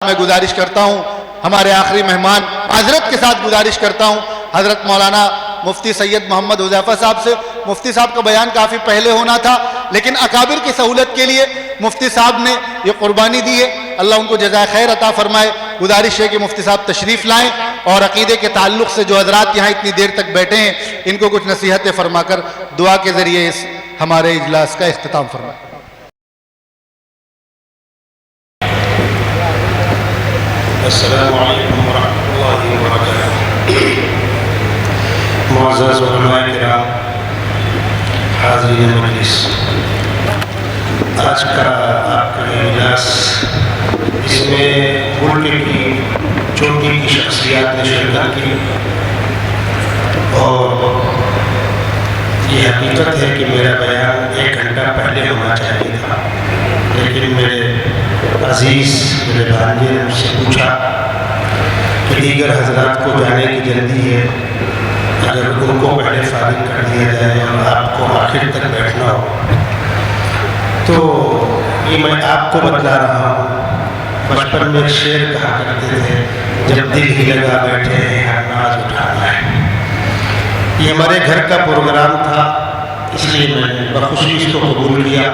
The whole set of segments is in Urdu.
میں گزارش کرتا ہوں ہمارے آخری مہمان حضرت کے ساتھ گزارش کرتا ہوں حضرت مولانا مفتی سید محمد حذیفہ صاحب سے. مفتی صاحب کا بیان کافی پہلے ہونا تھا لیکن اکابر کی سہولت کے لیے مفتی صاحب نے یہ قربانی دی ہے. اللہ ان کو جزائے خیر عطا فرمائے. گزارش ہے کہ مفتی صاحب تشریف لائیں اور عقیدے کے تعلق سے جو حضرات یہاں اتنی دیر تک بیٹھے ہیں ان کو کچھ نصیحتیں فرما کر دعا کے ذریعے اس ہمارے اجلاس کا اختتام فرمائیں. السلام علیکم ورحمۃ اللہ وبرکاتہ. معزز علماء کرام، حاضرین مجلس، آج کا آپ کا اجلاس اس میں ملک کی چوٹی کی شخصیات نے شرکت کی اور یہ حقیقت ہے کہ میرا بیان 1 گھنٹہ پہلے ہونا چاہیے تھا، لیکن میرے عزیز میرے بھانجے نے مجھ سے پوچھا کہ دیگر حضرات کو جانے کی جلدی ہے، اگر ان کو پہلے فارغ کر دیا جائے اور آپ کو آخر تک بیٹھنا ہو تو یہ میں آپ کو بتلا رہا ہوں. بچپن میں ایک شعر کہا کرتے تھے، جب دل ہی لگا بیٹھے ہیں ہر ناز اٹھانا ہے. یہ ہمارے گھر کا پروگرام تھا، اس لیے میں نے بخوشی اس کو قبول کیا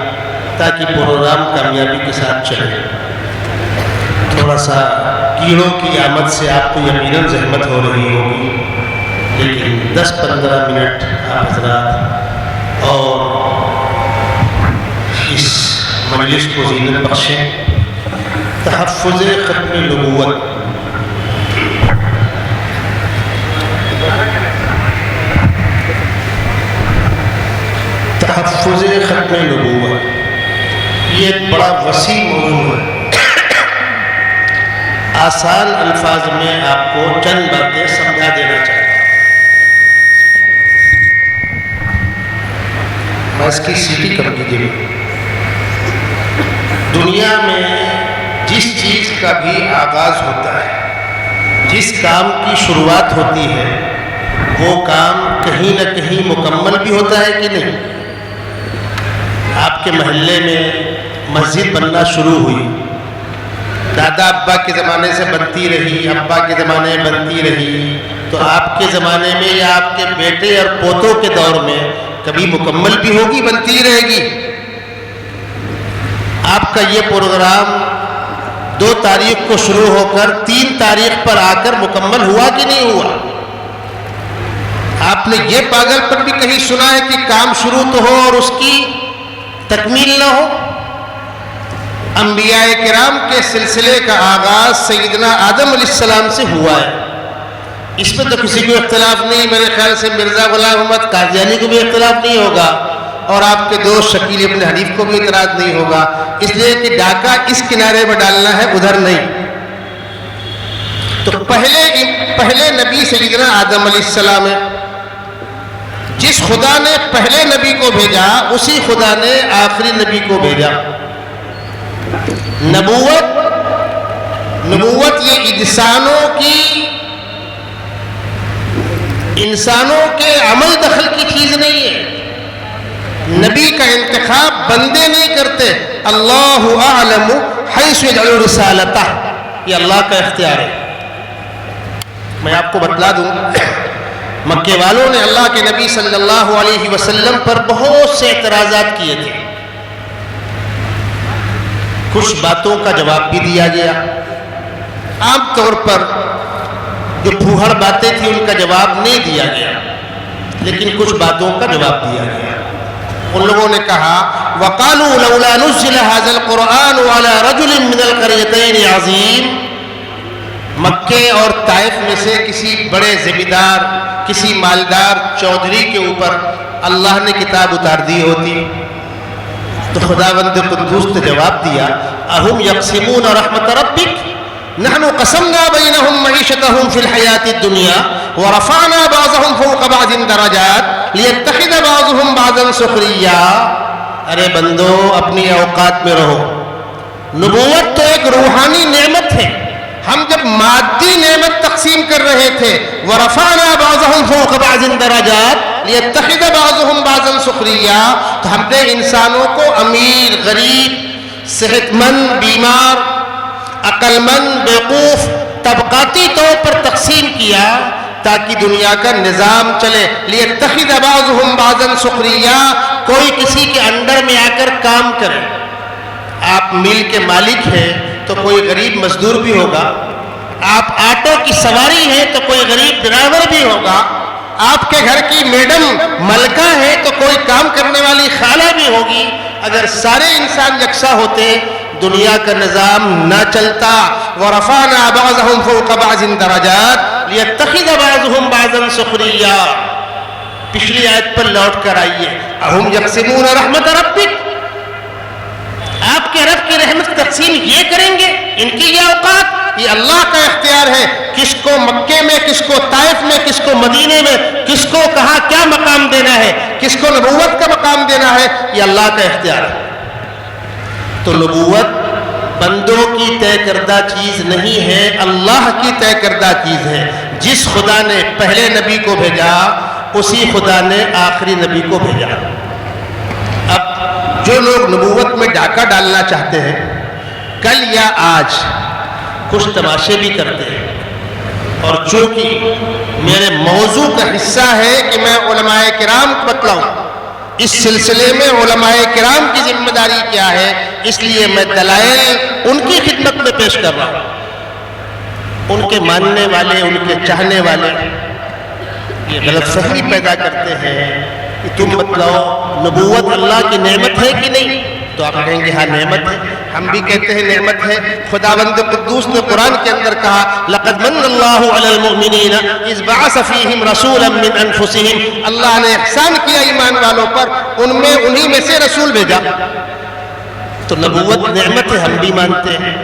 تاکہ پروگرام کامیابی کے ساتھ چلے. تھوڑا سا کیڑوں کی آمد سے آپ کو یقیناً زحمت ہو رہی ہوگی، لیکن 10-15 منٹ آپ حضرات اور اس مجلس کو زینت بخشیں. تحفظ ختم نبوت. تحفظ ختم نبوت یہ ایک بڑا وسیع موضوع ہے. آسان الفاظ میں آپ کو چند باتیں سمجھا دینا چاہتا ہوں. میں اس کی سیٹی کم کیجیے. دنیا میں جس چیز کا بھی آغاز ہوتا ہے، جس کام کی شروعات ہوتی ہے، وہ کام کہیں نہ کہیں مکمل بھی ہوتا ہے کہ نہیں. آپ کے محلے میں مسجد بننا شروع ہوئی، دادا ابا کے زمانے سے بنتی رہی، ابا کے زمانے میں بنتی رہی، تو آپ کے زمانے میں یا آپ کے بیٹے اور پوتوں کے دور میں کبھی مکمل بھی ہوگی، بنتی رہے گی. آپ کا یہ پروگرام 2 تاریخ کو شروع ہو کر 3 تاریخ پر آ کر مکمل ہوا کہ نہیں ہوا؟ آپ نے یہ پاگل پن بھی کہیں سنا ہے کہ کام شروع تو ہو اور اس کی تکمیل نہ ہو؟ انبیاء کرام کے سلسلے کا آغاز سیدنا آدم علیہ السلام سے ہوا ہے. اس میں تو کسی کو اختلاف نہیں. میرے خیال سے مرزا غلام احمد قادیانی کو بھی اختلاف نہیں ہوگا اور آپ کے دوست شکیل ابن حنیف کو بھی اعتراض نہیں ہوگا، اس لیے کہ ڈاکہ اس کنارے میں ڈالنا ہے، ادھر نہیں. تو پہلے نبی سیدنا آدم علیہ السلام ہے. جس خدا نے پہلے نبی کو بھیجا اسی خدا نے آخری نبی کو بھیجا. نبوت یہ انسانوں کے عمل دخل کی چیز نہیں ہے. نبی کا انتخاب بندے نہیں کرتے. اللہ اعلم حیث یجعل رسالتہ، یہ اللہ کا اختیار ہے. میں آپ کو بتلا دوں، مکے والوں نے اللہ کے نبی صلی اللہ علیہ وسلم پر بہت سے اعتراضات کیے تھے. کچھ باتوں کا جواب بھی دیا گیا. عام طور پر جو پھوہڑ باتیں تھیں ان کا جواب نہیں دیا گیا، لیکن کچھ باتوں کا جواب دیا گیا. ان لوگوں نے کہا وَقَالُوا لَوْلَا نُزِّلَ هَذَا الْقُرْآنُ عَلَى رَجُلٍ مِّنَ الْقَرْيَتَيْنِ عَظِيمٍ. مکے اور طائف میں سے کسی بڑے زمیندار، کسی مالدار چودھری کے اوپر اللہ نے کتاب اتار دی ہوتی. تو خداوند قدوس نے جواب دیا اَهُمْ يَقْسِمُونَ رَحْمَةَ رَبِّكَ نَحْنُ قَسَمْنَا بَيْنَهُمْ مَعِيشَتَهُمْ فِي الْحَيَاةِ الدُّنْيَا وَرَفَعْنَا بَعْضَهُمْ فَوْقَ بَعْضٍ دَرَجَاتٍ لِيَتَّخِذَ بَعْضُهُمْ بَعْضًا سُخْرِيًّا. ارے بندو اپنی اوقات میں رہو. نبوت تو ایک روحانی نعمت ہے. ہم جب مادی نعمت تقسیم کر رہے تھے وَرَفَعْنَا بَعْضَهُمْ فَوْقَ بَعْضٍ دَرَجَاتٍ لِيَتَّخِذَ بَعْضُهُمْ بَعْضًا سُخْرِيًّا. تو ہم نے انسانوں کو امیر، غریب، صحت مند، بیمار، عقل مند بیوقوف طبقاتی طور پر تقسیم کیا تاکہ دنیا کا نظام چلے. لیتخذ بعضهم بعضا سخریا، کوئی کسی کے انڈر میں آ کر کام کرے. آپ مل کے مالک ہیں تو کوئی غریب مزدور بھی ہوگا، آپ آٹو کی سواری ہیں تو کوئی غریب ڈرائیور بھی ہوگا، آپ کے گھر کی میڈم ملکہ ہے تو کوئی کام کرنے والی خالہ بھی ہوگی. اگر سارے انسان یکساں ہوتے دنیا کا نظام نہ چلتا. وَرَفَعْنَا بَعْضَهُمْ فَوْقَ بَعْضٍ دَرَجَاتٍ لِيَتَّخِذَ بَعْضُهُمْ بَعْضًا سُخْرِيًّا. پچھلی آیت پر لوٹ کر آئیے. اَهُمْ يَقْسِمُونَ رَحْمَتَ رَبِّكَ، آپ کے رب کی رحمت تقسیم یہ کریں گے؟ ان کی یہ اوقات، یہ اللہ کا اختیار ہے. کس کو مکے میں، کس کو طائف میں، کس کو مدینے میں، کس کو کہاں کیا مقام دینا ہے، کس کو نبوت کا مقام دینا ہے، یہ اللہ کا اختیار ہے. تو نبوت بندوں کی طے کردہ چیز نہیں ہے، اللہ کی طے کردہ چیز ہے. جس خدا نے پہلے نبی کو بھیجا اسی خدا نے آخری نبی کو بھیجا. اب جو لوگ نبوت میں ڈاکہ ڈالنا چاہتے ہیں، کل یا آج کچھ تماشے بھی کرتے ہیں. اور چونکہ میرے موضوع کا حصہ ہے کہ میں علماء کرام کو بتلاؤں، اس سلسلے میں علماء کرام کی ذمہ داری کیا ہے، اس لیے میں دلائل ان کی خدمت میں پیش کر رہا ہوں. ان کے ماننے والے، ان کے چاہنے والے یہ غلط فہمی پیدا کرتے ہیں کہ تم بتلاؤ نبوت اللہ کی نعمت ہے کہ نہیں؟ تو آپ کہیں گے ہاں نعمت ہے. ہم بھی کہتے ہیں نعمت ہے. خداوند قدوس نے قرآن کے اندر کہا لَقَدْ مَنَّ اللَّهُ عَلَى الْمُؤْمِنِينَ إِذْ بَعَثَ فِيهِمْ رَسُولًا مِّنْ أَنفُسِهِمْ. اللہ نے احسان کیا ایمان والوں پر، ان میں انہی میں سے رسول بھیجا. تو نبوت نعمت ہے، ہم بھی مانتے ہیں.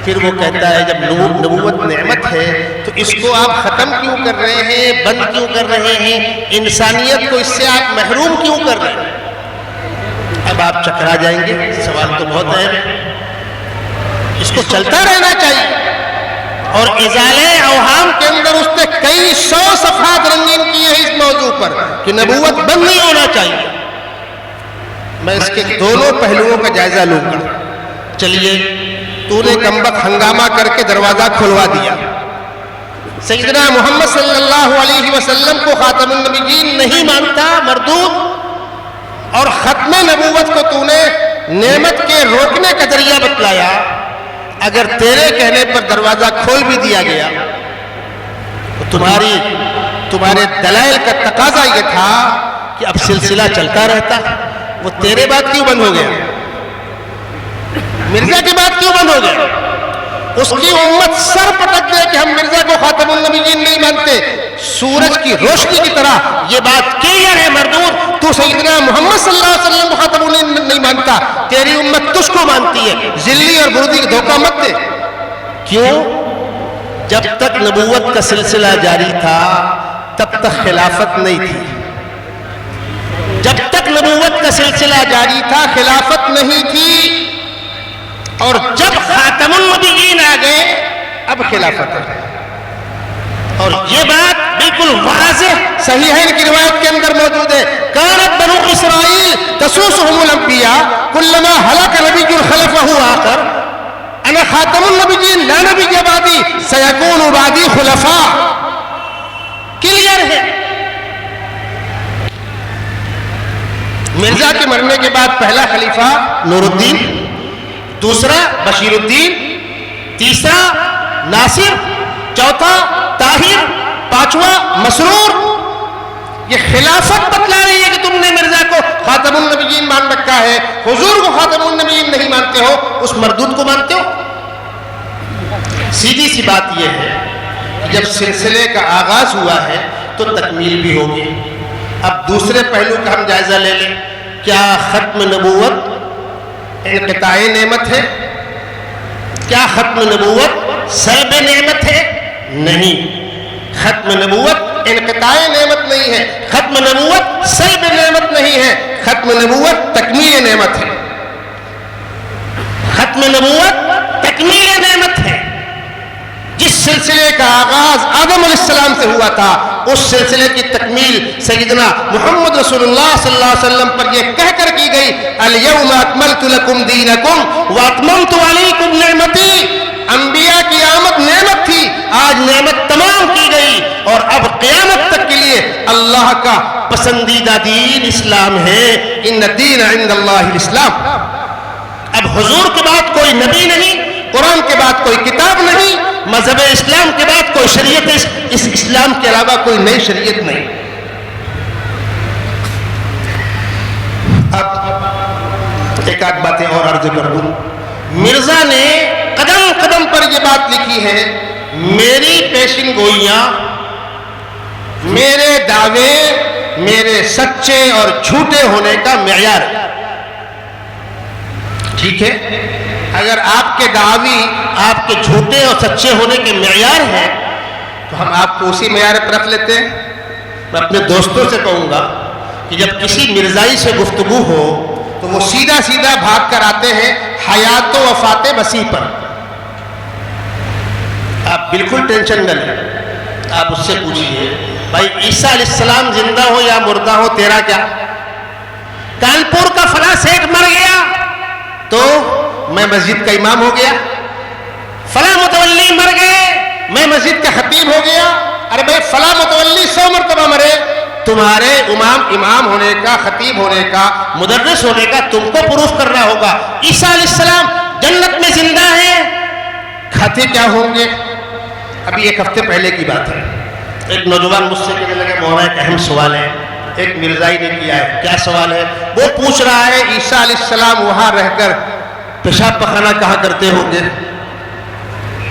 پھر وہ کہتا ہے جب نبوت نعمت ہے تو اس کو آپ ختم کیوں کر رہے ہیں، بند کیوں کر رہے ہیں، انسانیت کو اس سے آپ محروم کیوں کر رہے ہیں؟ اب آپ چکرا جائیں گے. سوال تو بہت ہے، اس کو چلتا رہنا چاہیے. اور ازالے اوہام کے اندر اس نے کئی 100 صفحات رنگین کیے ہیں اس موضوع پر کہ نبوت بند نہیں ہونا چاہیے. میں اس کے دونوں پہلوؤں کا جائزہ لوں گا. چلیے، تو نے کمبخت ہنگامہ کر کے دروازہ کھلوا دیا. سیدنا محمد صلی اللہ علیہ وسلم کو خاتم النبیین نہیں مانتا، مردود. اور ختم نبوت کو تو نے نعمت کے روکنے کا ذریعہ بتلایا. اگر تیرے کہنے پر دروازہ کھول بھی دیا گیا تو تمہارے دلائل کا تقاضا یہ تھا کہ اب سلسلہ چلتا رہتا. وہ تیرے بات کیوں بند ہو گیا؟ مرزا کی بات کیوں بند ہو گیا؟ اس کی امت سر پٹک دے کہ ہم مرزا کو خاتم النبیین نہیں مانتے. سورج کی روشنی کی طرح یہ بات کلیئر ہے مردود. تو سیدنا محمد صلی اللہ علیہ وسلم کو خاتم النبیین نہیں مانتا، تیری امت تجھ کو مانتی ہے. ذلی اور بردی کا دھوکہ مت دے. کیوں؟ جب تک نبوت کا سلسلہ جاری تھا تب تک خلافت نہیں تھی. جب تک نبوت کا سلسلہ جاری تھا خلافت نہیں تھی. اور جب خاتم النبیین آ گئے اب خلافت ہے. اور یہ بات بالکل واضح صحیحین کی روایت کے اندر موجود ہے. کانت بنو اسرائیل تسوسهم الانبیاء کلما ہلک نبی خلفہ آخر انا خاتم النبیین لا نبی بعدی سیکون بعدی خلفاء. کلیئر ہے. مرزا کے مرنے کے بعد پہلا خلیفہ نور الدین، دوسرا بشیر الدین، تیسرا ناصر، چوتھا طاہر، پانچواں مسرور. یہ خلافت بتلا رہی ہے کہ تم نے مرزا کو خاتم النبیین مان رکھا ہے، حضور کو خاتم النبیین نہیں مانتے ہو، اس مردود کو مانتے ہو. سیدھی سی بات یہ ہے کہ جب سلسلے کا آغاز ہوا ہے تو تکمیل بھی ہوگی. اب دوسرے پہلو کا ہم جائزہ لے لیں. کیا ختم نبوت انقطاع نعمت ہے؟ کیا ختم نبوت سلب نعمت ہے؟ نہیں. ختم نبوت انقطاع نعمت نہیں ہے، ختم نبوت سلب نعمت نہیں ہے، ختم نبوت تکمیل نعمت ہے. ختم نبوت تکمیل نعمت ہے. جس سلسلے کا آغاز آدم علیہ السلام سے ہوا تھا اس سلسلے کی تکمیل سیدنا محمد رسول اللہ صلی اللہ علیہ وسلم پر یہ کہہ کر کی گئی الیوم اکملت لکم دینکم واتممت علیکم نعمتی. انبیاء کی آمد نعمت تھی، آج نعمت تمام کی گئی، اور اب قیامت تک کے لیے اللہ کا پسندیدہ دین اسلام ہے۔ ان الدین عند اللہ الاسلام۔ اب حضور کے بعد کوئی نبی نہیں، قرآن کے بعد کوئی کتاب نہیں، مذہب اسلام کے بعد کوئی شریعت، اس اسلام کے علاوہ کوئی نئی شریعت نہیں۔ اب ایک آدھ باتیں اور عرض کر دوں۔ مرزا نے قدم قدم پر یہ بات لکھی ہے، میری پیشن گوئیاں، میرے دعوے میرے سچے اور جھوٹے ہونے کا معیار ہے۔ ٹھیک ہے، اگر آپ کے دعوی آپ کے جھوٹے اور سچے ہونے کے معیار ہیں تو ہم آپ کو اسی معیار پر رکھ لیتے ہیں۔ میں اپنے دوستوں سے کہوں گا کہ جب کسی مرزائی سے گفتگو ہو تو وہ سیدھا سیدھا بھاگ کر آتے ہیں حیات و وفات مسیح پر۔ آپ بالکل ٹینشن نہ لیں، آپ اس سے پوچھئے بھائی عیسیٰ علیہ السلام زندہ ہو یا مردہ ہو، تیرا کیا؟ کانپور کا فلاں سیٹ مر گیا تو میں مسجد کا امام ہو گیا، فلاں متولی مر گئے میں مسجد کا خطیب ہو گیا۔ ارے بھائی فلاں متولی 100 مرتبہ مرے، تمہارے امام ہونے کا، خطیب ہونے کا، مدرس ہونے کا تم کو پروف کرنا ہوگا۔ عیسیٰ علیہ السلام جنت میں زندہ ہیں، کھاتے کیا ہوں گے؟ ابھی ایک ہفتے پہلے کی بات ہے، ایک نوجوان مجھ سے کہنے لگے مولانا ایک اہم سوال ہے، ایک مرزائی نے کیا ہے۔ کیا سوال ہے؟ وہ پوچھ رہا ہے عیسیٰ علیہ السلام وہاں رہ کر پیشاب پخانہ کہاں کرتے ہوں گے؟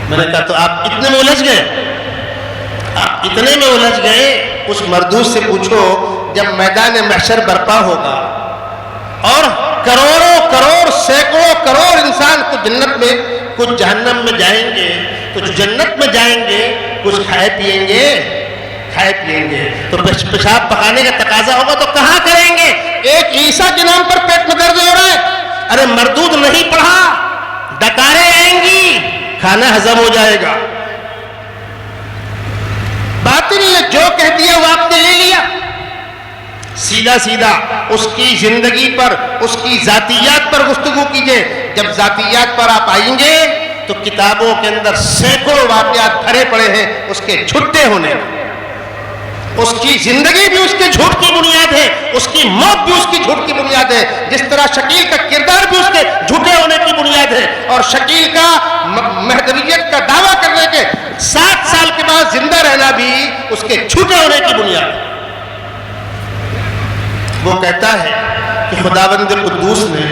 میں نے کہا تو آپ اتنے میں الجھ گئے، آپ اتنے میں الجھ گئے، اس مردود سے پوچھو جب میدان محشر برپا ہوگا اور کروڑوں کروڑ سینکڑوں کروڑ انسان کچھ جنت میں کچھ جہنم میں جائیں گے، کچھ جنت میں جائیں گے، کچھ کھائے پیئیں گے تو پیشاب پکانے کا تقاضا ہوگا تو کہاں کریں گے؟ ایک عیسیٰ کے نام پر پیٹ میں درد ہو رہا ہے، ارے مردود نہیں پڑھا، ڈکاریں آئیں گی، کھانا ہضم ہو جائے گا۔ بات نہیں ہے، جو کہہ دیا وہ آپ نے لے لیا۔ سیدھا سیدھا اس کی زندگی پر، اس کی ذاتیات پر گفتگو کیجئے۔ جب ذاتیات پر آپ آئیں گے تو کتابوں کے اندر سینکڑوں واقعات بھرے پڑے ہیں اس کے جھوٹے ہونے میں۔ اس کی زندگی بھی اس کے جھوٹ کی بنیاد ہے، اس کی موت بھی اس کی جھوٹ کی بنیاد ہے، جس طرح شکیل کا کردار بھی اس کے جھوٹے ہونے کی بنیاد ہے، اور شکیل کا مہدویت کا دعویٰ کرنے کے 7 سال کے بعد زندہ رہنا بھی اس کے جھوٹے ہونے کی بنیاد ہے۔ وہ کہتا ہے کہ خداوند قدوس نے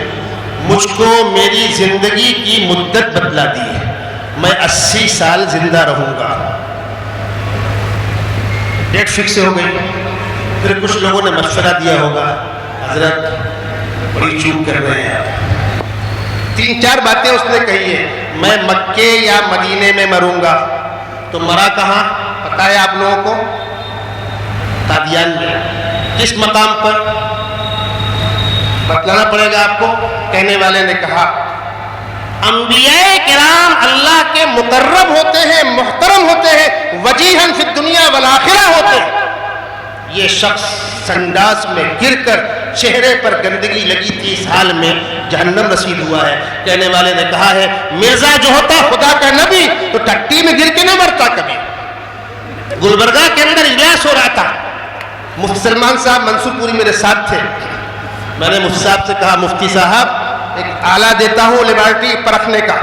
مجھ کو میری زندگی کی مدت بتلا دی ہے، میں 80 سال زندہ رہوں گا۔ ڈیٹ فکس ہو گئی۔ پھر کچھ لوگوں نے مشورہ دیا ہوگا، حضرت بڑی چوک کر رہے ہیں آپ، 3-4 باتیں اس نے کہی ہیں، میں مکے یا مدینے میں مروں گا۔ تو مرا کہاں پتہ ہے آپ لوگوں کو؟ قادیان میں۔ کس مقام پر؟ بتلانا پڑے گا آپ کو۔ کہنے والے نے کہا انبیاء کرام اللہ کے مقرب ہوتے ہیں، محترم ہوتے ہیں، وجیہن فی الدنیا والآخرہ ہوتے ہیں۔ یہ شخص سنڈاس میں گر کر چہرے پر گندگی لگی تھی، اس حال میں جہنم رسید ہوا ہے۔ کہنے والے نے کہا ہے مرزا جو ہوتا خدا کا نبی تو ٹٹی میں گر کے نہ مرتا کبھی۔ گلبرگہ کے اندر اجلاس ہو رہا تھا، مفتی سلمان صاحب منصور پوری میرے ساتھ تھے۔ میں نے مفتی صاحب سے کہا مفتی صاحب ایک آلہ دیتا ہوں لیبارٹری پرکھنے کا،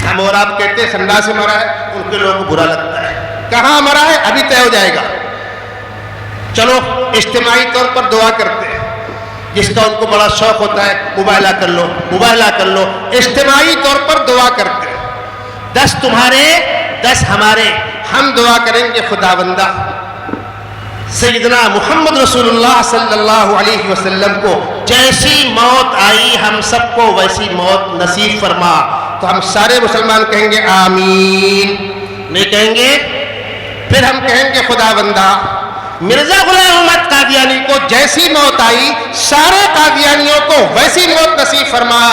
ہم اور آپ کہتے ہیں سنڈا سے مرا ہے، ان کے لوگوں کو برا لگتا ہے، کہاں مرا ہے ابھی طے ہو جائے گا، چلو اجتماعی طور پر دعا کرتے ہیں، جس کا ان کو بڑا شوق ہوتا ہے مباہلہ کر لو مباہلہ کر لو، اجتماعی طور پر دعا کرتے ہیں، 10 تمہارے 10 ہمارے، ہم دعا کریں گے خداوندہ سیدنا محمد رسول اللہ صلی اللہ علیہ وسلم کو جیسی موت آئی ہم سب کو ویسی موت نصیب فرما۔ تو ہم سارے مسلمان کہیں گے آمین، نہیں کہیں گے؟ پھر ہم کہیں گے خداوندہ مرزا غلام احمد قادیانی کو جیسی موت آئی سارے قادیانیوں کو ویسی موت نصیب فرما،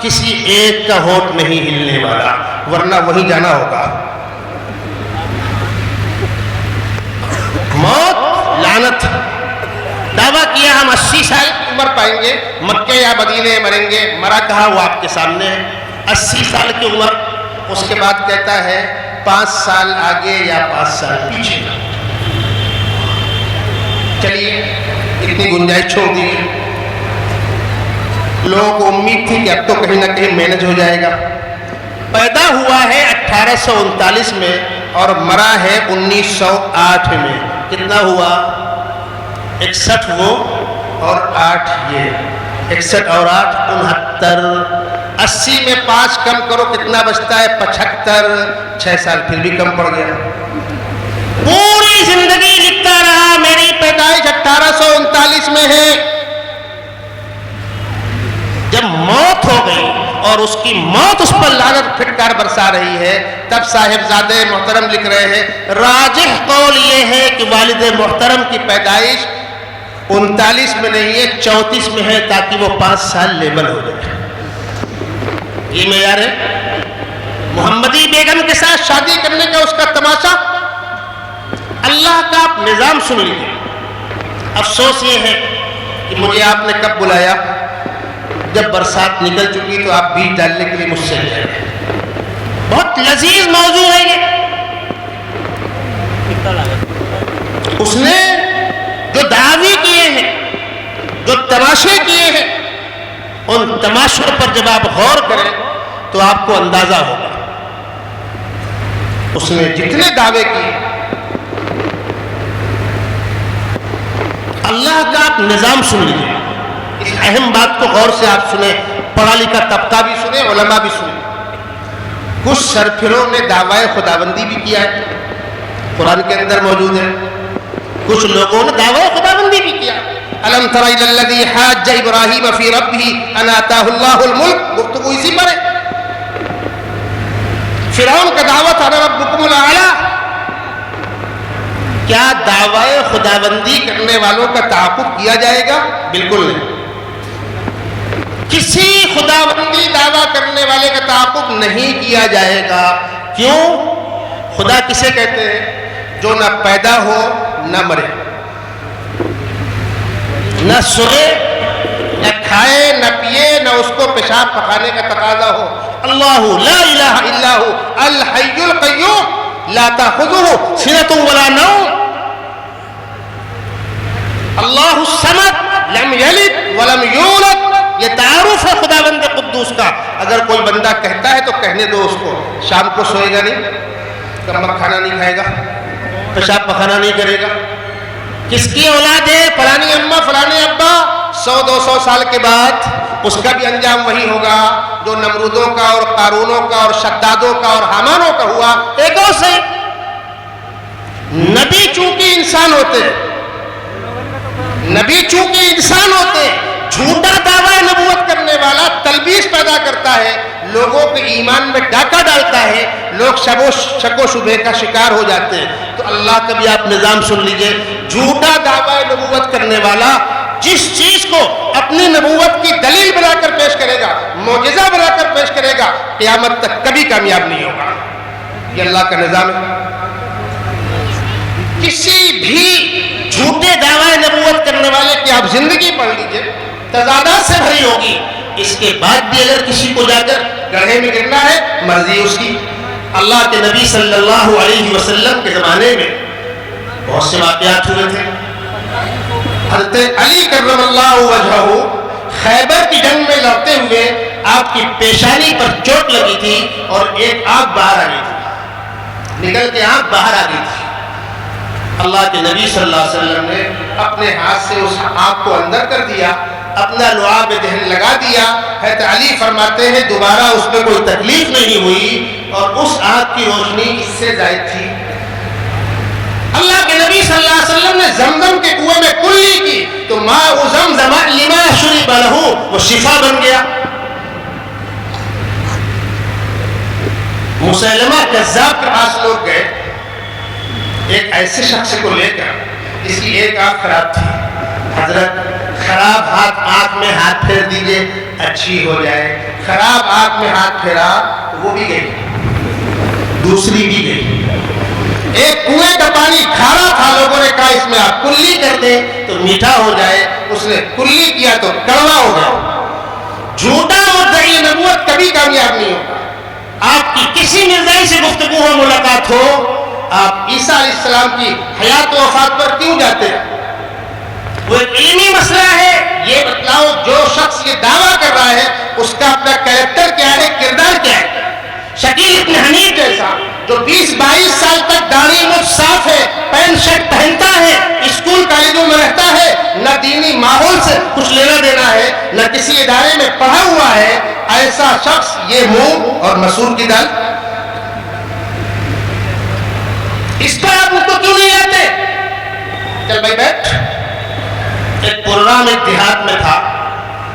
کسی ایک کا ہونٹ نہیں ہلنے والا ورنہ وہیں جانا ہوگا۔ موت لعنت، دعویٰ کیا ہم 80 سال کی عمر پائیں گے، مکے یا مدینے مریں گے، مرا کہا وہ آپ کے سامنے ہے۔ 80 سال کی عمر، اس کے بعد کہتا ہے 5 سال آگے یا 5 سال پیچھے. چلیے اتنی گنجائش چھوڑ دیجیے. لوگوں کو امید تھی کہ اب تو کہیں نہ کہیں مینج ہو جائے گا. پیدا ہوا ہے 1839 میں اور مرا ہے 1908 میں. کتنا ہوا؟ 61 وہ اور 8 یہ. 61 اور 8 69. 80 میں 5 کم کرو کتنا بچتا ہے؟ 75. 6 سال پھر بھی کم پڑ گیا. پوری زندگی لکھتا رہا میری پیدائش 1839 میں ہے. جب موت ہو گئی اور اس کی موت اس پر لعنت پھٹکار برسا رہی ہے، تب صاحبزادے محترم لکھ رہے ہیں راجح قول یہ ہے کہ والد محترم کی پیدائش 39 میں نہیں ہے 34 میں ہے، تاکہ وہ 5 سال لیبل ہو جائے. یہ معیار ہے. محمدی بیگم کے ساتھ شادی کرنے کا اس کا تماشا. اللہ کا آپ نظام سن لیجیے. افسوس یہ ہے کہ مجھے آپ نے کب بلایا؟ جب برسات نکل چکی تو آپ بیج ڈالنے کے لیے مجھ سے لے گئے. بہت لذیذ موضوع ہے یہ. اس نے جو دعوی کیے ہیں، جو تماشے کیے ہیں، ان تماشوں پر جب آپ غور کریں تو آپ کو اندازہ ہوگا. اس نے جتنے دعوے کیے، اللہ کا آپ نظام سن لیجیے. اس اہم بات کو غور سے آپ سنیں. پڑھا لکھا طبقہ بھی سنیں، علماء بھی سنیں. کچھ سرفروں نے دعوی خداوندی بھی کیا ہے، قرآن کے اندر موجود ہے. کچھ لوگوں نے دعوی خداوندی بھی کیا. الم تر الی الذی حاج ابراہیم فی ربہ ان آتاہ اللہ الملک. گفتگو اسی پر ہے. فرعون کا دعوت انا ربکم الاعلی. کیا دعوی خداوندی کرنے والوں کا تعاقب کیا جائے گا؟ بالکل نہیں. کسی خداوندی دعویٰ کرنے والے کا تعاقب نہیں کیا جائے گا. کیوں؟ خدا کسے کہتے ہیں؟ جو نہ پیدا ہو نہ مرے، نہ سوئے نہ کھائے نہ پیے، نہ اس کو پیشاب پخانے کا تقاضا ہو. اللہ لا الہ الا ہو الحی القیوم لا تأخذہ سنۃ ولا نوم. اللہ الصمد لم یلد ولم یولد. یہ تعارف ہے خداوند قدوس کا. اگر کوئی بندہ کہتا ہے تو کہنے دو اس کو. شام کو سوئے گا نہیں، کمک کھانا نہیں کھائے گا، پیشاب پخانا نہیں کرے گا. کس کی اولاد ہے؟ فلانی اماں فلانے ابا. 100-200 سال کے بعد اس کا بھی انجام وہی ہوگا جو نمرودوں کا اور قارونوں کا اور شدادوں کا اور حامانوں کا ہوا. ایک اور سے نبی چونکہ انسان ہوتے ہیں، نبی چونکہ انسان ہوتے ہیں، جھوٹا دعویٰ نبوت کرنے والا تلبیس پیدا کرتا ہے، لوگوں کے ایمان میں ڈاکہ ڈالتا ہے، لوگ شک و شبہ کا شکار ہو جاتے ہیں. تو اللہ کا بھی آپ نظام سن لیجئے. جھوٹا دعویٰ نبوت کرنے والا جس چیز کو اپنی نبوت کی دلیل بنا کر پیش کرے گا، معجزہ بنا کر پیش کرے گا، قیامت تک کبھی کامیاب نہیں ہوگا. یہ اللہ کا نظام ہے. کسی بھی جھوٹے دعوی نبوت کرنے والے کی آپ زندگی پڑھ لیجئے، تضادات سے بھری ہوگی. اس کے بعد بھی اگر کسی کو جا کر گڑھے میں گرنا ہے، مرضی اس کی. اللہ کے نبی صلی اللہ علیہ وسلم کے زمانے میں بہت سے واقعات ہوئے تھے. حضرت علی کرم اللہ وجہہ خیبر کی جنگ میں لڑتے ہوئے آپ کی پیشانی پر چوٹ لگی تھی اور ایک آنکھ باہر آ گئی تھی، نکل کے آنکھ باہر آ گئی تھی. اللہ کے نبی صلی اللہ علیہ وسلم نے اپنے ہاتھ سے اس آنکھ کو اندر کر دیا، اپنا لعاب دہن لگا دیا. حضرت علی فرماتے ہیں دوبارہ اس میں کوئی تکلیف نہیں ہوئی اور اس آنکھ کی روشنی اس سے زائد تھی. اللہ کے نبی صلی اللہ علیہ وسلم نے زمزم کے کنویں میں کلی کی تو ماء زمزم لما شرب لہ وہ شفا بن گیا. مسیلمہ کذاب کے پاس لوگ گئے ایک ایسے شخص کو لے کر جس کی ایک آنکھ خراب تھی. حضرت خراب آنکھ میں ہاتھ پھیر دیجئے اچھی ہو جائے. خراب آنکھ میں ہاتھ پھیرا وہ بھی گئی، دوسری بھی گئی. ایک کنویں کا پانی کھارا تھا، لوگوں نے کہا اس میں آپ کلی کر دیں تو میٹھا ہو جائے. اس نے کلی کیا تو کڑوا ہو گیا. جھوٹا مدعی نبوت کبھی کامیاب نہیں ہوگا. آپ کی کسی مرزائی سے گفتگو ہو, ملاقات ہو, آپ عیسیٰ علیہ السلام کی حیات و وفات پر کیوں جاتے ہیں؟ وہ ایک علمی مسئلہ ہے. یہ بتلاؤ جو شخص یہ دعویٰ کر رہا ہے اس کا اپنا کریکٹر کیا ہے, کردار کیا ہے؟ شکیل ابن حنیف جیسا جو 20-22 سال تک داڑھی مجھ صاف ہے, پینٹ شرٹ پہنتا ہے, اسکول کالجوں میں رہتا ہے, نہ دینی ماحول سے کچھ لینا دینا ہے, نہ کسی ادارے میں پڑھا ہوا ہے, ایسا شخص یہ منہ اور مسور کی دال, اس پر آپ ان کو کیوں نہیں لاتے؟ چل بھائی بیٹھ. ایک پروگرام ایک دیہات میں تھا,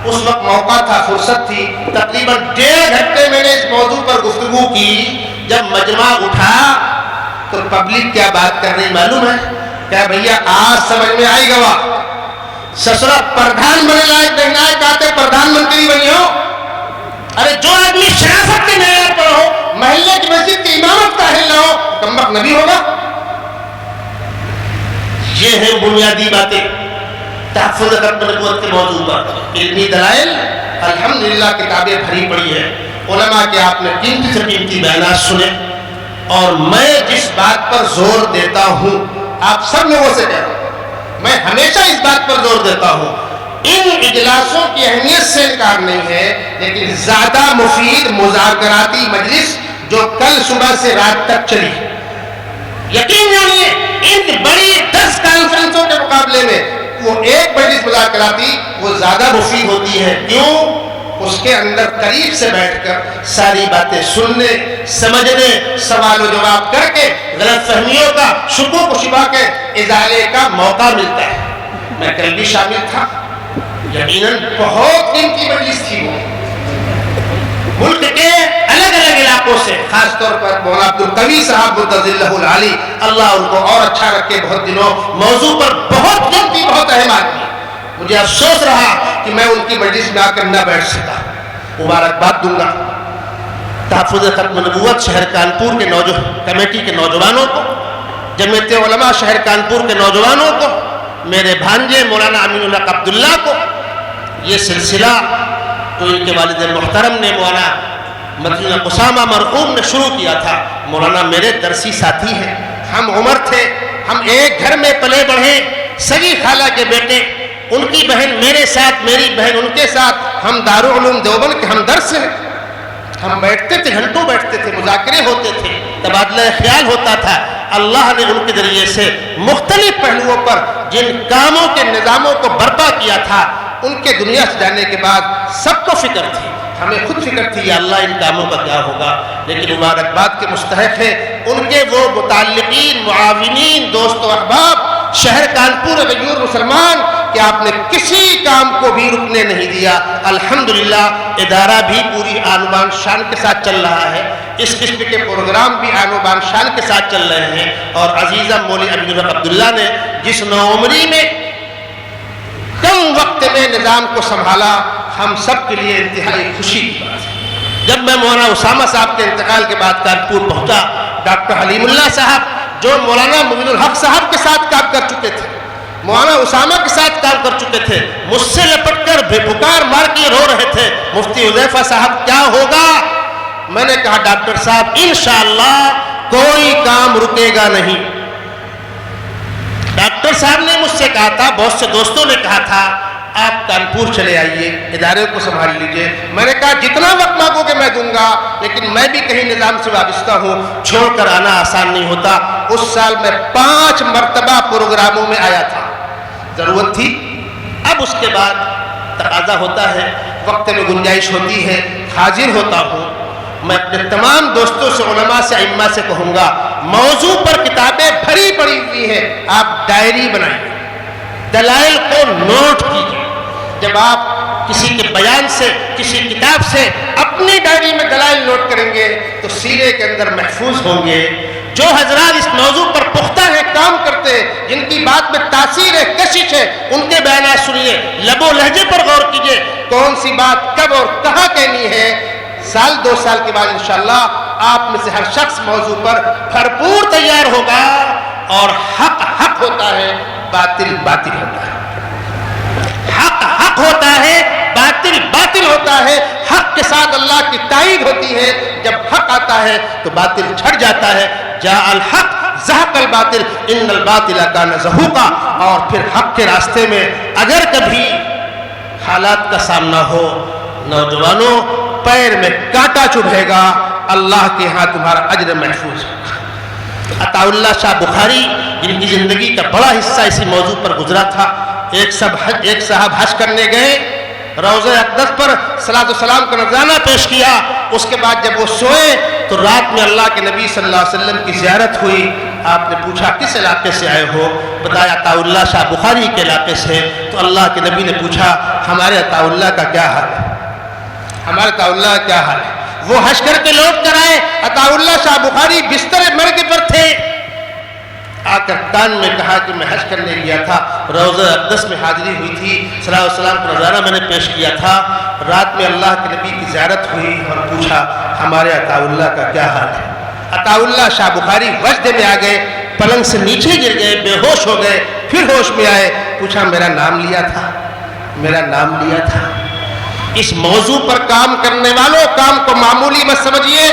اس وقت موقع تھا, فرصت تھی, تقریباً 1.5 گھنٹے میں نے اس موضوع پر گفتگو کی. جب مجمع اٹھا تو پبلک کیا بات کر رہی معلوم ہے؟ کیا بھیا آج سمجھ میں آئی گوا, سسرا پردھان بنے لائق دیکھنا ہے, کہتے پردھان منتری بنی ہو. ارے جو آدمی شرافت کے معیار پر ہو, محلے کی مسجد کی امامت کا اہل نہ ہو, کمبخت نبی ہوگا؟ یہ ہیں بنیادی باتیں تحفظ ختم نبوت کے موضوع پر. علمی دلائل الحمدللہ کتابیں بھری پڑی ہیں, علماء کے آپ نے قیمتی سے قیمتی بیانات سنے. اور میں جس بات پر زور دیتا ہوں, آپ سب لوگوں سے کہہ رہا ہوں, میں ہمیشہ اس بات پر زور دیتا ہوں, ان اجلاسوں کی اہمیت سے انکار نہیں ہے, لیکن زیادہ مفید مذاکراتی مجلس جو کل صبح سے رات تک چلی, یقین جانیے ان بڑی 10 کانفرنسوں کے مقابلے میں وہ ایک مجلس مذاکراتی وہ زیادہ مفید ہوتی ہے. کیوں؟ اس کے اندر قریب سے بیٹھ کر ساری باتیں سننے, سمجھنے, سوال و جواب کر کے غلط فہمیوں کا, شکوک و شبہ کے ازالے کا موقع ملتا ہے. میں کل بھی شامل تھا, یقیناً بہت قیمتی مجلس تھی وہ. ملک کے الگ الگ علاقوں سے, خاص طور پر مولانا عبدالقوی صاحب متضلہ العالی, اللہ ان کو اور اچھا رکھے, بہت دنوں موضوع پر بہت قیمتی, بہت اہم آدمی. مجھے افسوس رہا کہ میں ان کی مجلس میں آ کر نہ بیٹھ سکا. مبارکباد دوں گا تحفظ ختم نبوت شہر کانپور کے کمیٹی کے نوجوانوں کو, جمعیت علماء شہر کانپور کے نوجوانوں کو, میرے بھانجے مولانا امین الحق عبداللہ کو. یہ سلسلہ جو ان کے والد محترم نے مولانا مدینہ قسامہ مرحوم نے شروع کیا تھا, مولانا میرے درسی ساتھی ہیں, ہم عمر تھے, ہم ایک گھر میں پلے بڑھے, سگی خالہ کے بیٹے, ان کی بہن میرے ساتھ, میری بہن ان کے ساتھ, ہم دارالعلوم دیوبند کے ہم درس ہیں. ہم بیٹھتے تھے, گھنٹوں بیٹھتے تھے, مذاکرے ہوتے تھے, تبادلہ خیال ہوتا تھا. اللہ نے ان کے ذریعے سے مختلف پہلوؤں پر جن کاموں کے نظاموں کو برپا کیا تھا, ان کے دنیا سے جانے کے بعد سب کو فکر تھی, ہمیں خود فکر تھی یا اللہ ان کاموں کا کیا ہوگا. لیکن مبارکباد کے مستحق ہیں ان کے وہ متعلقین, معاونین, دوست و احباب شہر کانپور غیور مسلمان کہ آپ نے کسی کام کو بھی رکنے نہیں دیا. الحمدللہ ادارہ بھی پوری آن بان شان کے ساتھ چل رہا ہے, اس قسم کے پروگرام بھی آن بان شان کے ساتھ چل رہے ہیں. اور عزیزہ مولوی امین الحق عبداللہ نے جس نوعمری میں کم وقت میں نظام کو سنبھالا, ہم سب کے لیے انتہائی خوشی کی بات ہے. جب میں مولانا اسامہ صاحب کے انتقال کے بعد کانپور پہنچا, ڈاکٹر حلیم اللہ صاحب جو مولانا مبین الحق صاحب کے ساتھ کام کر چکے تھے, مولانا اسامہ کے ساتھ کام کر چکے تھے, مجھ سے لپٹ کر پکار مار کے رو رہے تھے, مفتی حذیفہ صاحب کیا ہوگا. میں نے کہا ڈاکٹر صاحب انشاءاللہ کوئی کام رکے گا نہیں. ڈاکٹر صاحب نے مجھ سے کہا تھا, بہت سے دوستوں نے کہا تھا آپ کانپور چلے آئیے, ادارے کو سنبھال لیجئے. میں نے کہا جتنا وقت مانگو گے میں دوں گا, لیکن میں بھی کہیں نظام سے وابستہ ہوں, چھوڑ کر آنا آسان نہیں ہوتا. اس سال میں 5 مرتبہ پروگراموں میں آیا تھا, ضرورت تھی. اب اس کے بعد تقاضا ہوتا ہے, وقت میں گنجائش ہوتی ہے, حاضر ہوتا ہوں. میں اپنے تمام دوستوں سے, علماء سے, ائمہ سے کہوں گا موضوع پر کتابیں بھری پڑی ہوئی ہیں, آپ ڈائری بنائیے, دلائل کو نوٹ کیجیے. جب آپ کسی کے بیان سے, کسی کتاب سے اپنی ڈائری میں دلائل نوٹ کریں گے تو سینے کے اندر محفوظ ہوں گے. جو حضرات اس موضوع پر پختہ ہیں, کام کرتے ہیں, جن کی بات میں تاثیر ہے, کشش ہے, ان کے بیانات سنیے, لب و لہجے پر غور کیجیے, کون سی بات کب اور کہاں کہنی ہے. سال 2 سال کے بعد انشاءاللہ آپ میں سے ہر شخص موضوع پر بھرپور تیار ہوگا. اور حق حق ہوتا ہے, باطل باطل ہوتا ہے. حق حق ہوتا ہے, باطل باطل ہوتا ہے. حق کے ساتھ اللہ کی تائید ہوتی ہے، جب حق آتا ہے تو باطل چھٹ جاتا ہے۔ جاء الحق زہق الباطل ان الباطل کان زہوقا۔ اور پھر حق کے راستے میں اگر کبھی حالات کا سامنا ہو، نوجوانوں پیر میں کانٹا چبھے گا، اللہ کے ہاں تمہارا اجر محفوظ ہوگا۔ عطا اللہ شاہ بخاری جن کی زندگی کا بڑا حصہ اسی موضوع پر گزرا تھا، ایک صاحب حج کرنے گئے، روضہ اقدس پر صلاۃ و سلام کا نذرانہ پیش کیا، اس کے بعد جب وہ سوئے تو رات میں اللہ کے نبی صلی اللہ علیہ وسلم کی زیارت ہوئی۔ آپ نے پوچھا کس علاقے سے آئے ہو؟ بتایا عطا اللہ شاہ بخاری کے علاقے سے۔ تو اللہ کے نبی نے پوچھا ہمارے عطا اللہ کا کیا حال ہے؟ ہمارے عطا اللہ کا کیا حال ہے؟ وہ حج کر کے لوٹ کر آئے، عطا اللہ شاہ بخاری بستر مرگ پر تھے، آ کر کان میں کہا کہ میں حج کرنے گیا تھا، روضہ اقدس میں حاضری ہوئی تھی، صلاۃ و سلام کا نذرانہ میں نے پیش کیا تھا، رات میں اللہ کے نبی کی زیارت ہوئی اور پوچھا ہمارے عطا اللہ کا کیا حال ہے؟ عطا اللہ شاہ بخاری وجد میں آ گئے، پلنگ سے نیچے گر گئے، بے ہوش ہو گئے، پھر ہوش میں آئے، پوچھا میرا نام لیا تھا، میرا نام لیا تھا۔ اس موضوع پر کام کرنے والوں کام کو معمولی مت سمجھیے،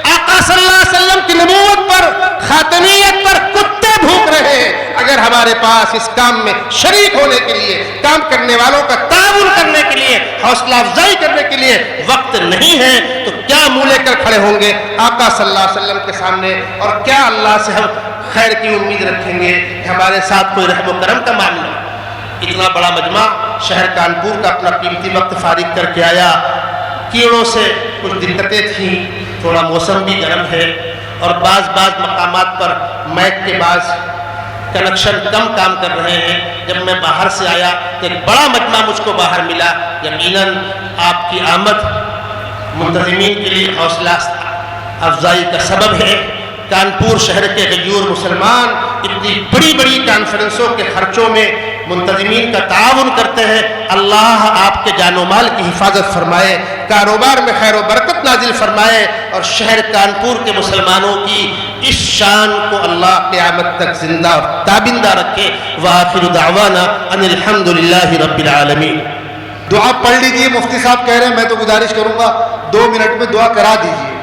آقا صلی اللہ علیہ وسلم کی نبوت پر، خاتمیت پر کتے بھوک رہے ہیں۔ اگر ہمارے پاس اس کام میں شریک ہونے کے لیے، کام کرنے والوں کا تعاون کرنے کے لیے، حوصلہ افزائی کرنے کے لیے وقت نہیں ہے تو کیا منہ لے کر کھڑے ہوں گے آقا صلی اللہ علیہ وسلم کے سامنے، اور کیا اللہ سے ہم خیر کی امید رکھیں گے کہ ہمارے ساتھ کوئی رحم و کرم کا معاملہ؟ اتنا بڑا مجمع شہر کانپور کا اپنا قیمتی وقت فارغ کر کے آیا، کیڑوں سے کچھ دقتیں تھیں، تھوڑا موسم بھی گرم ہے، اور بعض مقامات پر مائک کے بعض کنیکشن کم کام کر رہے ہیں۔ جب میں باہر سے آیا تو ایک بڑا مجمع مجھ کو باہر ملا۔ یقیناً آپ کی آمد منتظمین کے لیے حوصلہ افزائی کا سبب ہے۔ کانپور شہر کے غیور مسلمان اتنی بڑی بڑی کانفرنسوں کے خرچوں میں منتظمین کا تعاون کرتے ہیں۔ اللہ آپ کے جان و مال کی حفاظت فرمائے، کاروبار میں خیر و برکت نازل فرمائے، اور شہر کانپور کے مسلمانوں کی اس شان کو اللہ قیامت تک زندہ اور تابندہ رکھے۔ وآخر دعوانا ان الحمدللہ رب العالمین۔ دعا پڑھ لیجیے، مفتی صاحب کہہ رہے ہیں، میں تو گزارش کروں گا 2 منٹ میں دعا کرا دیجیے۔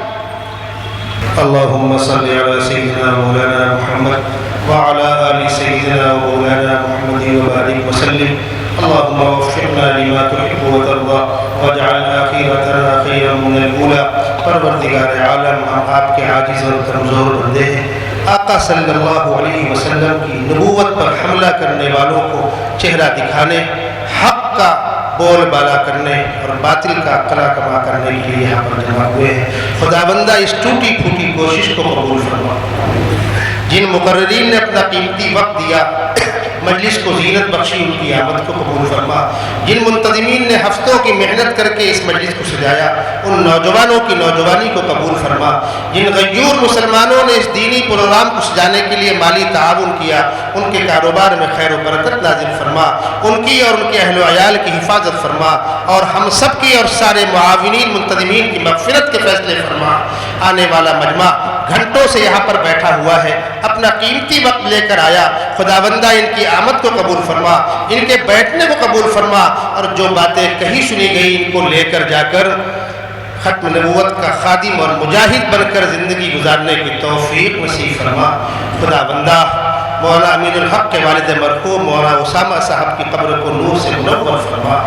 اللهم صل على سيدنا مولانا محمد وعلى آل سيدنا مولانا محمد وبارك وسلم اللهم وفقنا لما تحب وترضى واجعل آخرتنا خيرا من الأولى۔ پروردگار عالم، ہم آپ کے عاجز اور کمزور بندے ہیں، آقا صلی اللہ علیہ وسلم کی نبوت پر حملہ کرنے والوں کو چہرہ دکھانے، حق کا بول بالا کرنے اور باطل کا قلع کما کرنے کے لیے یہاں پر جمع ہوئے ہیں۔ خداوندہ اس ٹوٹی پھوٹی کوشش کو قبول فرما۔ جن مقررین نے اپنا قیمتی وقت دیا، مجلس کو زینت بخشی، ان کی آمد کو قبول فرما۔ جن منتظمین نے ہفتوں کی محنت کر کے اس مجلس کو سجایا، ان نوجوانوں کی نوجوانی کو قبول فرما۔ جن غیور مسلمانوں نے اس دینی پروگرام کو سجانے کے لیے مالی تعاون کیا، ان کے کاروبار میں خیر و برکت نازل فرما، ان کی اور ان کے اہل و عیال کی حفاظت فرما، اور ہم سب کی اور سارے معاونین منتظمین کی مغفرت کے فیصلے فرما۔ آنے والا مجمع گھنٹوں سے یہاں پر بیٹھا ہوا ہے، اپنا قیمتی وقت لے کر آیا، خداوندہ ان کی آمد کو قبول فرما، ان کے بیٹھنے کو قبول فرما، اور جو باتیں کہیں سنی گئی ان کو لے کر جا کر ختم نبوت کا خادم اور مجاہد بن کر زندگی گزارنے کی توفیق نصیب فرما۔ خداوندہ مولانا امین الحق کے والد مرحوم مولانا اسامہ صاحب کی قبر کو نور سے منور فرما۔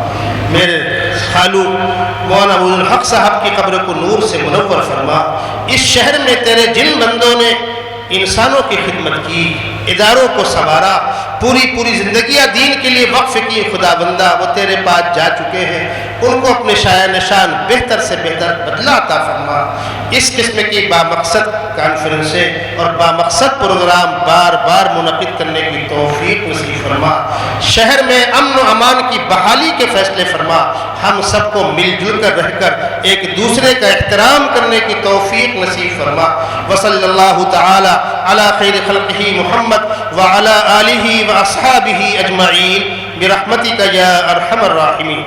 میرے خالو مولانا امین الحق صاحب کی قبر کو نور سے منور فرما۔ اس شہر میں تیرے جن بندوں نے انسانوں کی خدمت کی، اداروں کو سنوارا، پوری زندگیاں دین کے لیے وقف کی، خداوندہ وہ تیرے پاس جا چکے ہیں، ان کو اپنے شایع نشان بہتر سے بہتر بدلہ عطا فرما۔ اس قسم کی بامقصد کانفرنسیں اور بامقصد پروگرام بار بار منعقد کرنے کی توفیق نصیب فرما۔ شہر میں امن و امان کی بحالی کے فیصلے فرما۔ ہم سب کو مل جل کر رہ کر ایک دوسرے کا احترام کرنے کی توفیق نصیب فرما۔ وصلی اللہ تعالی علی خیر خلقہ محمد وعلی آلہ واصحابہ اجمعین برحمتک یا ارحم الراحمین۔